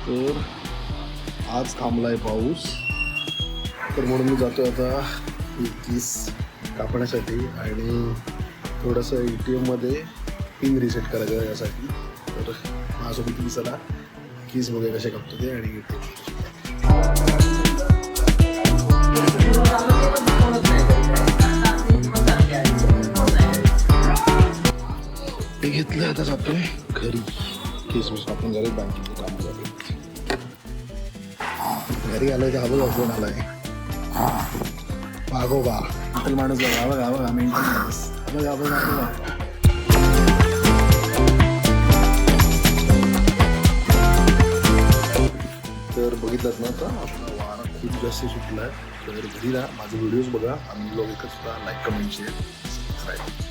तर आज थांबलाय पाऊस, तर म्हणून मी जातो आता केस कापण्यासाठी आणि थोडंसं ATM मध्ये पिन रिसेट करायचं आहे यासाठी. तर माझ्यासोबत मी चला केस बघूया कसे कापतो ते आणि ते घेतलं. आता जातोय घरी. केस आपण झाले, बँकेचे काम झाले. घरी आलोय तर हवं फोन आलाय. मागोबा आपला माणूस बघा बघा बघा मेंटेनन्स बघा बघा बघा. तर बघितलं ना, आता आपला वारा खूप जास्त सुटला आहे. तर घरी ना माझे व्हिडिओज बघा आणि ब्लॉग एकच लाईक कमेंट शेअर सबस्क्राईब.